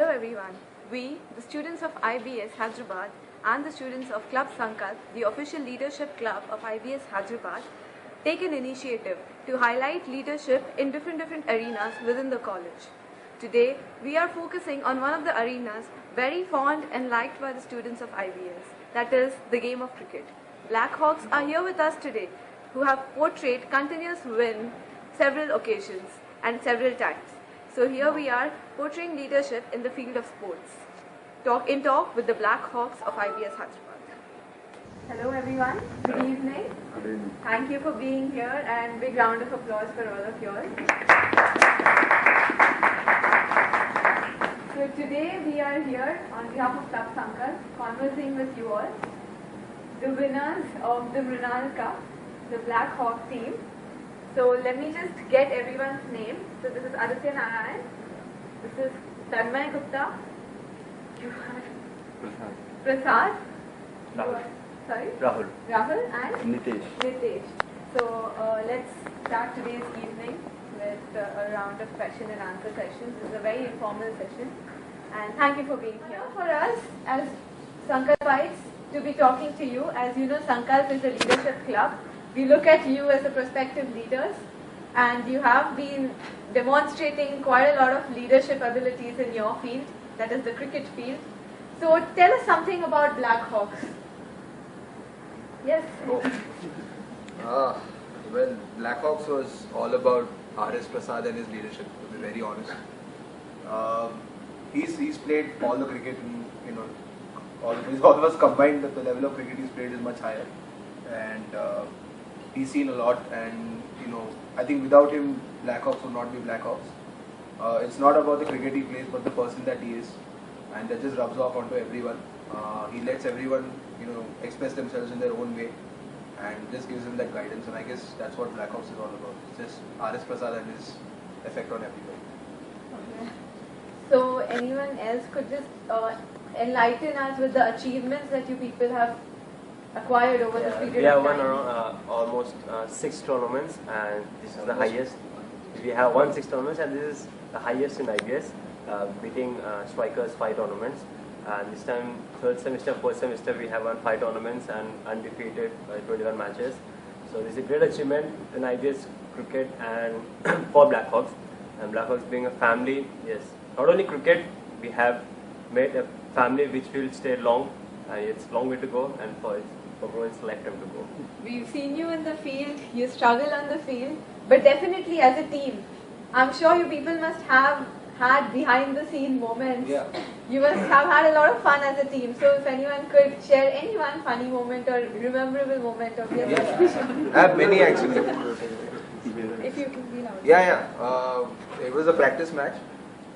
Hello everyone. We, the students of IBS Hyderabad and the students of Club Sankalp, the official leadership club of IBS Hyderabad, take an initiative to highlight leadership in different arenas within the college. Today, we are focusing on one of the arenas very fond and liked by the students of IBS, that is the game of cricket. Black Hawks are here with us today, who have portrayed continuous win several occasions and several times. So here we are portraying leadership in the field of sports. Talk with the Black Hawks of IBS Hyderabad. Hello everyone, good evening. Good evening. Thank you for being here and big round of applause for all of yours. So today we are here on behalf of Club Sankalp conversing with you all, the winners of the Mrinal Cup, the Black Hawk team. So let me just get everyone's name. So this is Aditya Narayan, this is Tanmay Gupta, Prasad, Rahul and Nitesh. So let's start today's evening with a round of question and answer sessions. This is a very informal session, and thank you for being here. For us as Sankalpites to be talking to you, as you know, Sankalp is a leadership club. We look at you as a prospective leaders, and you have been demonstrating quite a lot of leadership abilities in your field, that is the cricket field. So tell us something about Black Hawks. Yes. Well, Black Hawks was all about R.S. Prasad and his leadership, to be very honest. He's played all the cricket, all of us combined, the level of cricket he's played is much higher. And he's seen a lot, and I think without him, Black Hawks would not be Black Hawks. It's not about the cricket he plays, but the person that he is, and that just rubs off onto everyone. He lets everyone, express themselves in their own way, and just gives them that guidance. And I guess that's what Black Hawks is all about. It's just R.S. Prasad and his effect on everybody. Okay. So anyone else could just enlighten us with the achievements that you people have acquired over this period of time? We have won around almost 6 tournaments, and this is the highest. We have won 6 tournaments, and this is the highest in IBS, beating strikers 5 tournaments. And this time, 3rd semester, 4th semester, we have won 5 tournaments and undefeated by 21 matches. So this is a great achievement in IBS cricket and for Black Hawks. And Black Hawks being a family, yes, not only cricket, we have made a family which will stay long, and it's long way to go, and for its lifetime to go. We've seen you in the field, you struggle on the field, but definitely as a team, I'm sure you people must have had behind the scene moments. Yeah. You must have had a lot of fun as a team. So if anyone could share any one funny moment or rememberable moment of your life. I have many actually. If you can be loud. Yeah. It was a practice match,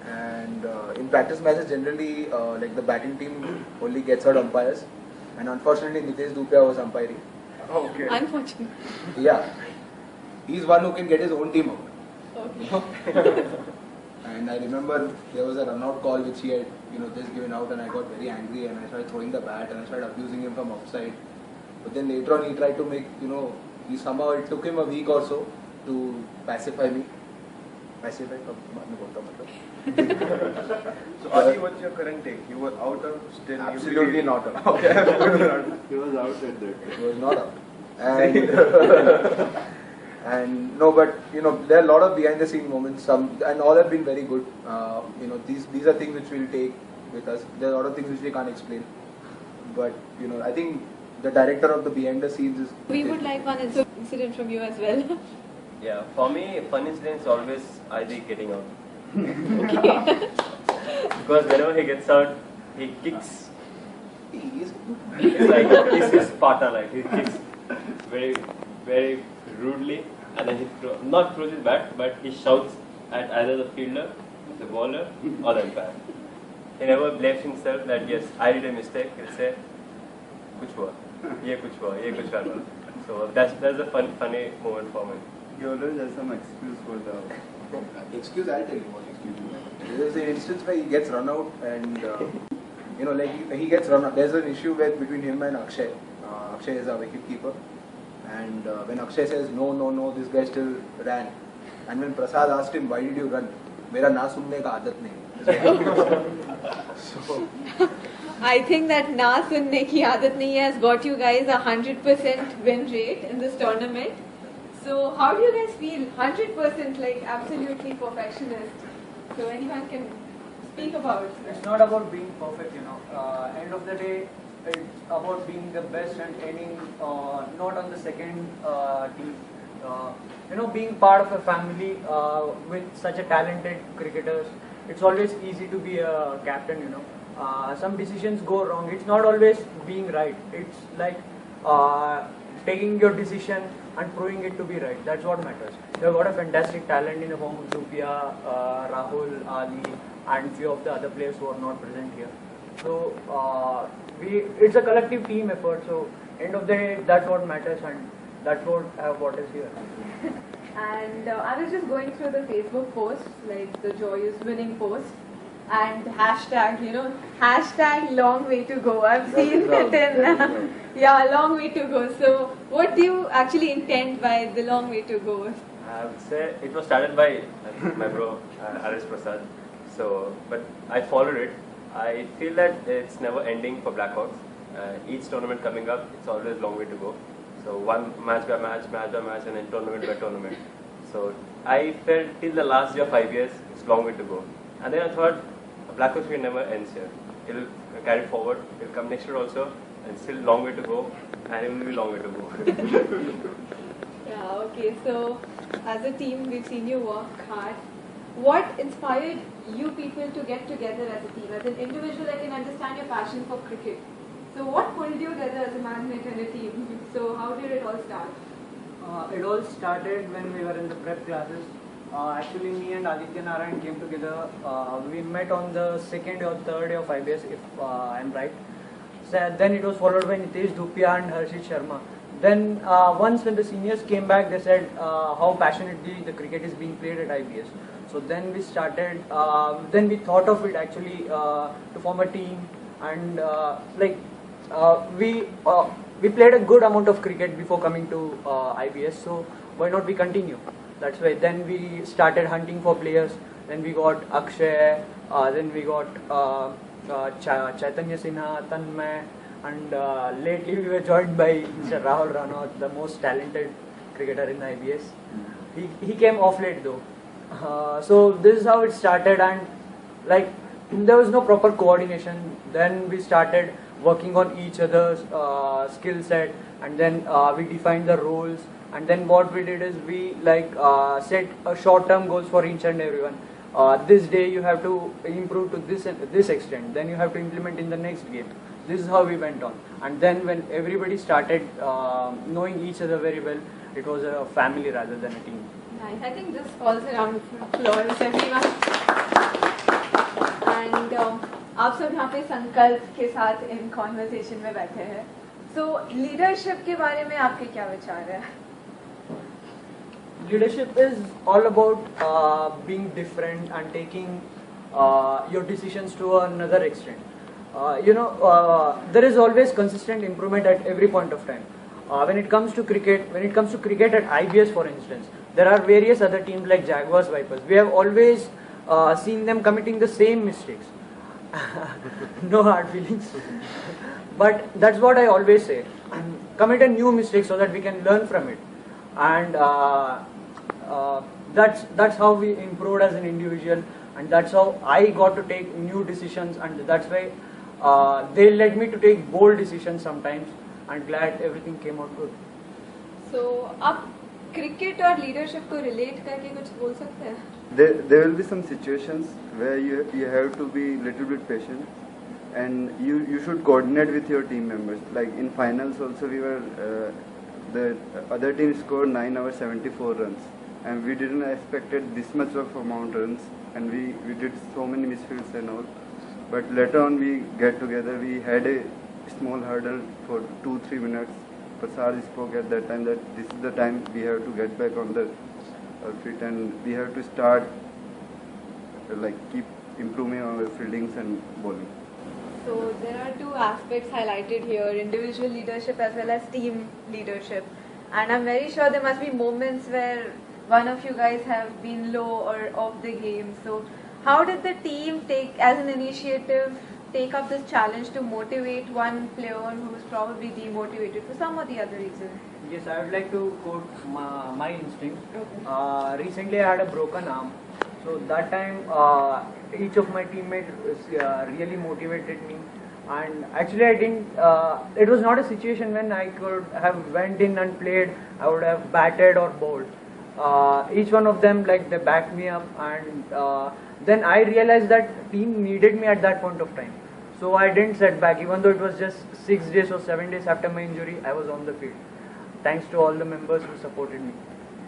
and in practice matches generally, like the batting team only gets out umpires, and unfortunately Nitesh Dupia was umpiring. Okay. Unfortunately. Yeah, he's one who can get his own team out. Okay. And I remember there was a run-out call which he had, just given out, and I got very angry and I started throwing the bat and I started abusing him from outside. But then later on he tried to make, it took him a week or so to pacify me. Pacify? So Adi, what's your current take? You were out or still? Absolutely not out. Okay. He was out at that. He was not out. And and no, but there are a lot of behind the scene moments, and all have been very good. These are things which we'll take with us. There are a lot of things which we can't explain, but I think the director of the behind the scenes is. We would like one incident from you as well. Yeah, for me, fun incident is always Adi getting out. Okay. Because whenever he gets out, he kicks. He's It's like he's his partner, like he kicks very, very rudely, and then he not throws his bat, but he shouts at either the fielder, the bowler, or the umpire. He never blames himself that yes, I did a mistake. He'll say, "Kuch hua, ye kuch hua, ye kuch hua." So that's a funny moment for me. He always has some excuse for the. excuse. I'll tell you what excuse. There's an instance where he gets run out, and like he gets run out. There's an issue between him and Akshay. Akshay is our wicket keeper. And when Akshay says, no, this guy still ran. And when Prasad asked him, why did you run? मेरा ना सुनने का आदत नहीं. I think that na sunne ki aadat nahi hai has got you guys a 100% win rate in this tournament. So how do you guys feel? 100% like absolutely perfectionist. So anyone can speak about it. It's not about being perfect, End of the day, it's about being the best and aiming not on the second team. Being part of a family with such a talented cricketers, it's always easy to be a captain, Some decisions go wrong. It's not always being right. It's like taking your decision and proving it to be right. That's what matters. You've got a fantastic talent in the form of Zupia, Rahul, Ali, and few of the other players who are not present here. So it's a collective team effort. So end of the day, that's what matters, and that's what is here. And I was just going through the Facebook posts, like the joyous winning post, and hashtag long way to go. I've seen it in, long way to go. So what do you actually intend by the long way to go? I would say it was started by my bro, Aris Prasad. So, but I followed it. I feel that it's never ending for Blackhawks. Each tournament coming up, it's always long way to go. So one match by match, and then tournament by tournament. So I felt till the last year, 5 years, it's long way to go. And then I thought, Blackhawks will never ends here. It'll carry forward. It'll come next year also, and still long way to go, and it will be long way to go. Yeah. Okay. So as a team, we've seen you work hard. What inspired you people to get together as a team? As an individual, I can understand your passion for cricket. So what pulled you together as a management and a team? So how did it all start? It all started when we were in the prep classes. Actually, me and Aditya Narayan came together. We met on the second or third day of IBS, if I'm right. So then it was followed by Nitesh Dhupia and Harshit Sharma. Then once when the seniors came back, they said how passionately the cricket is being played at IBS. So then we started, then we thought of it actually to form a team, and we played a good amount of cricket before coming to IBS, so why not we continue? That's why then we started hunting for players. Then we got Akshay, then we got Chaitanya Sinha, Tanmay, and lately we were joined by Mr. Rahul Ranawat, the most talented cricketer in the IBS. He came off late though. So this is how it started, and there was no proper coordination. Then we started working on each other's skill set, and then we defined the roles. And then what we did is we set short-term goals for each and everyone. This day you have to improve to this extent. Then you have to implement in the next game. This is how we went on. And then when everybody started knowing each other very well, it was a family rather than a team. Nice. I think this falls around applause everyone. And आप सब यहाँ पे संकल्प के साथ in conversation में बैठे हैं. So leadership के बारे में आपके क्या विचार है? Leadership is all about being different and taking your decisions to another extent. There is always consistent improvement at every point of time. When it comes to cricket at IBS, for instance, there are various other teams like Jaguars, Vipers. We have always seen them committing the same mistakes. No hard feelings. But that's what I always say. Commit a new mistake so that we can learn from it. And that's how we improved as an individual, and that's how I got to take new decisions, and that's why they led me to take bold decisions sometimes, and glad everything came out good. So आप cricket और leadership को relate करके कुछ बोल सकते हैं? There will be some situations where you have to be little bit patient, and you should coordinate with your team members. Like in finals also, we were the other team scored 9 hours 74 runs, and we didn't expected this much of amount runs, and we did so many misfields and all. But later on we get together, we had a small hurdle for 2-3 minutes. Prasad spoke at that time that this is the time we have to get back on the feet, and we have to start keep improving our fieldings and bowling. So there are two aspects highlighted here, individual leadership as well as team leadership. And I'm very sure there must be moments where one of you guys have been low or off the game. So how did the team take as an initiative take up this challenge to motivate one player who is probably demotivated for some or the other reason? Yes, I would like to quote my instinct. Okay. Recently, I had a broken arm. So that time, each of my teammates really motivated me. And actually, I didn't. It was not a situation when I could have went in and played. I would have batted or bowled. Each one of them, like, they backed me up, and then I realized that team needed me at that point of time. So I didn't set back, even though it was just 6 days or 7 days after my injury. I was on the field. Thanks to all the members who supported me.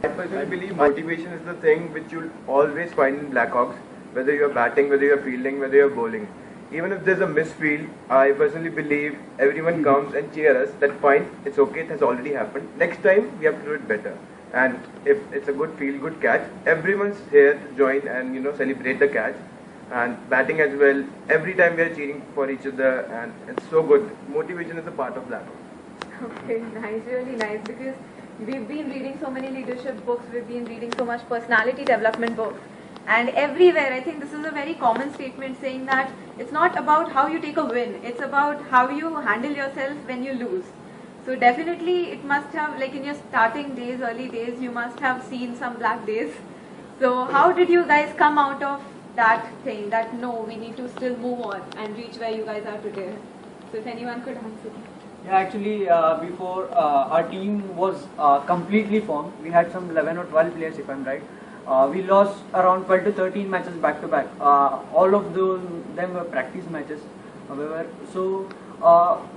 I personally believe motivation is the thing which you'll always find in Blackhawks, whether you're batting, whether you're fielding, whether you're bowling. Even if there's a misfield, I personally believe everyone comes and cheer us. That fine, it's okay, it has already happened. Next time, we have to do it better. And if it's a good field, good catch, everyone's here to join and celebrate the catch. And batting as well. Every time we are cheering for each other, and it's so good. Motivation is a part of Blackhawks. Okay, nice, really nice, because we've been reading so many leadership books, we've been reading so much personality development books, and everywhere I think this is a very common statement saying that it's not about how you take a win, it's about how you handle yourself when you lose. So definitely it must have, like in your starting days, early days, you must have seen some black days. So how did you guys come out of that thing, that no, we need to still move on and reach where you guys are today? So if anyone could answer. Yeah, actually, before our team was completely formed, we had some 11 or 12 players, if I'm right. We lost around 12 to 13 matches back to back. All of them were practice matches, however. So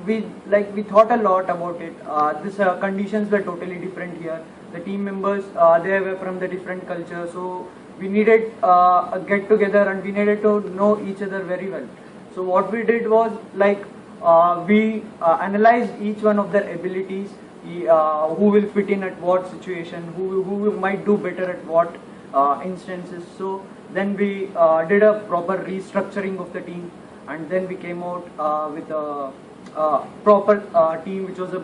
we thought a lot about it. These conditions were totally different here. The team members, they were from the different culture, so we needed a get together and we needed to know each other very well. So what we did was we analyzed each one of their abilities, who will fit in at what situation, who might do better at what instances. So then we did a proper restructuring of the team, and then we came out with a proper team which was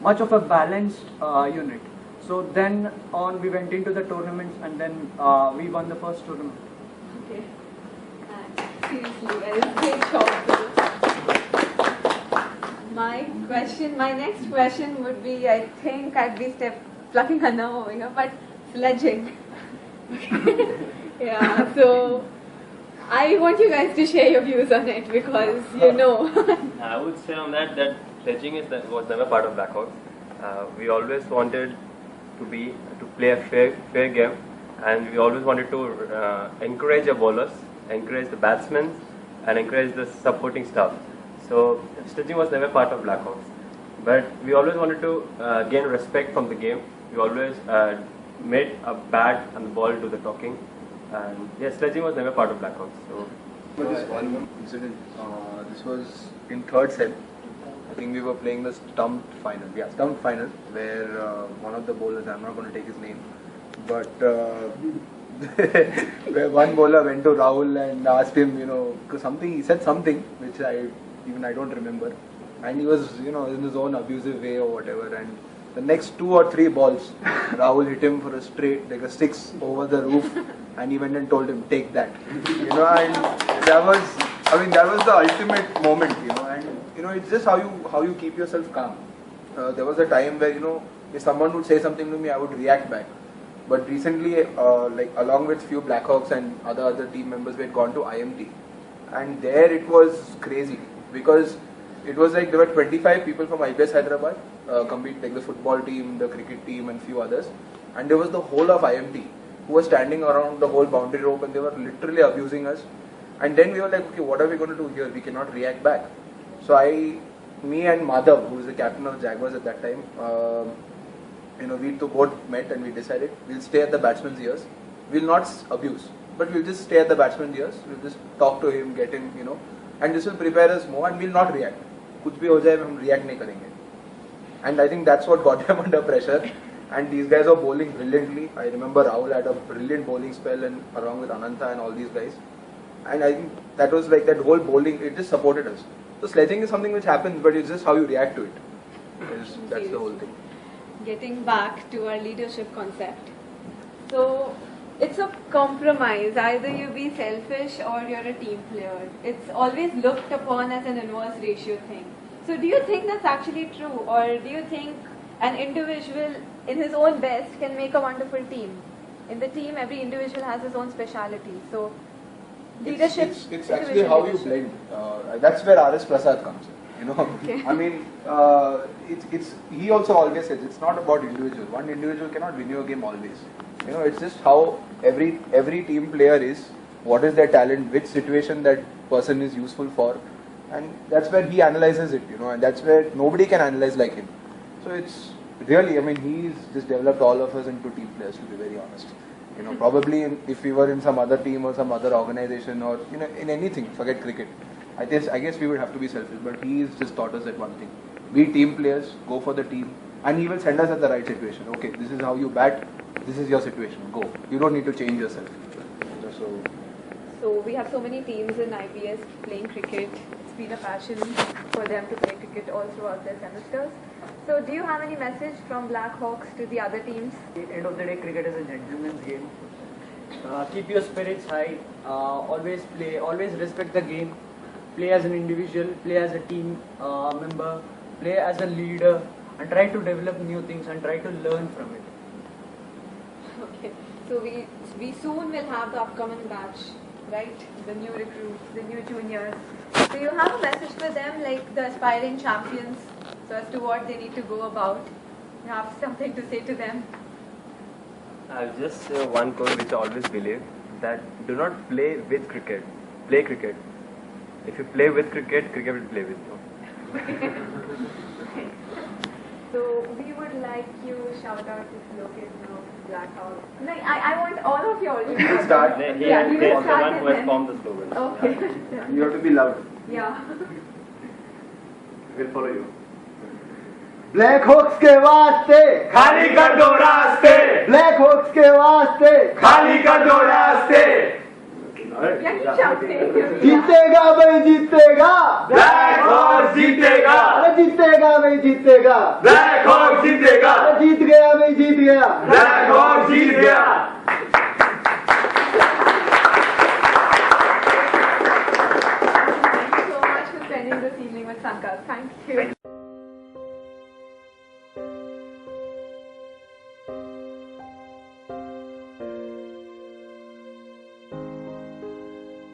much of a balanced unit. So then on we went into the tournaments, and then we won the first tournament. Okay. Seriously, that is great job. My next question would be, I think I'd be plucking her nerve over here, but sledging. Yeah, so I want you guys to share your views on it because I would say on that sledging was never part of Blackhawks. We always wanted to play a fair game, and we always wanted to encourage our bowlers, encourage the batsmen, and encourage the supporting staff. So sledging was never part of Blackhawks, but we always wanted to gain respect from the game. We always made a bat and the ball do the talking, and yes, sledging was never part of Blackhawks. So But this one incident, this was in third set. I think we were playing the stumped final. Yeah, stumped final, where one of the bowlers, I'm not going to take his name, but where one bowler went to Rahul and asked him, because he said something which I don't remember, and he was, in his own abusive way or whatever, and the next 2 or 3 balls, Rahul hit him for a straight, like a 6 over the roof, and he went and told him, take that, and that was the ultimate moment, and it's just how you keep yourself calm. There was a time where, if someone would say something to me, I would react back. But recently, along with few Blackhawks and other team members, we had gone to IMT, and there it was crazy because it was like there were 25 people from IBS Hyderabad compete, like the football team, the cricket team, and few others, and there was the whole of IMT who was standing around the whole boundary rope, and they were literally abusing us. And then we were like, okay, what are we going to do here? We cannot react back. So me and Madhav, who was the captain of Jaguars at that time, we two both met and we decided we'll stay at the batsman's ears. We'll not abuse, but we'll just stay at the batsman's ears. We'll just talk to him, get him, and this will prepare us more, and we'll not react. Kuch bhi ho jaye, hum react nahi karenge. And I think that's what got them under pressure. And these guys are bowling brilliantly. I remember Rahul had a brilliant bowling spell, and along with Ananta and all these guys. And I think that was like that whole bowling, it just supported us. So sledging is something which happens, but it's just how you react to it. That's the whole thing. Getting back to our leadership concept. So it's a compromise. Either you be selfish or you're a team player. It's always looked upon as an inverse ratio thing. So do you think that's actually true, or do you think an individual in his own best can make a wonderful team? In the team, every individual has his own speciality. So leadership, It's actually how you blend. That's where RS Prasad comes in. You know, Okay. I mean, it's he also always says it's not about individual. One individual cannot win your game always. You know, it's just how every team player is, what is their talent, which situation that person is useful for, and that's where he analyzes it. You know, and that's where nobody can analyze like him. So it's really, I mean, he's just developed all of us into team players, to be very honest. You know, probably if we were in some other team or some other organization or you know in anything, forget cricket. I guess we would have to be selfish, but he's just taught us that one thing: be team players, go for the team, and he will send us at the right situation. Okay, this is how you bat. This is your situation. Go. You don't need to change yourself. So we have so many teams in IBS playing cricket. It's been a passion for them to play cricket all throughout their semesters. So do you have any message from Black Hawks to the other teams? At the end of the day, cricket is a gentleman's game. Keep your spirits high. Always play. Always respect the game. Play as an individual. Play as a team member. Play as a leader. And try to develop new things and try to learn from it. Okay. So we soon will have the upcoming batch, right? The new recruits, the new juniors. So you have a message for them, like the aspiring champions, so as to what they need to go about. You have something to say to them. I'll just say one quote which I always believe, that do not play with cricket, play cricket. If you play with cricket, cricket will play with you. So we would like you to shout out the slogan of Black Hawk. No, I want all of you all to shout start. out. He Yeah, is you the will start one who with has him. formed the slogan. Okay. You have to be loud. Yeah. We'll follow you. Black Hawks के वास्ते खाली कर दो रास्ते, black Hawks के वास्ते खाली कर दो रास्ते. Yeah, keep shouting. जीतेगा भाई जीतेगा, Black Hawk जीतेगा, अरे जीतेगा भाई जीतेगा, Black Hawk जीतेगा, अरे जीत गया भाई जीत गया. Black Hawk जीत गया. Thank you so much for spending this evening with Sankalp. Thank you.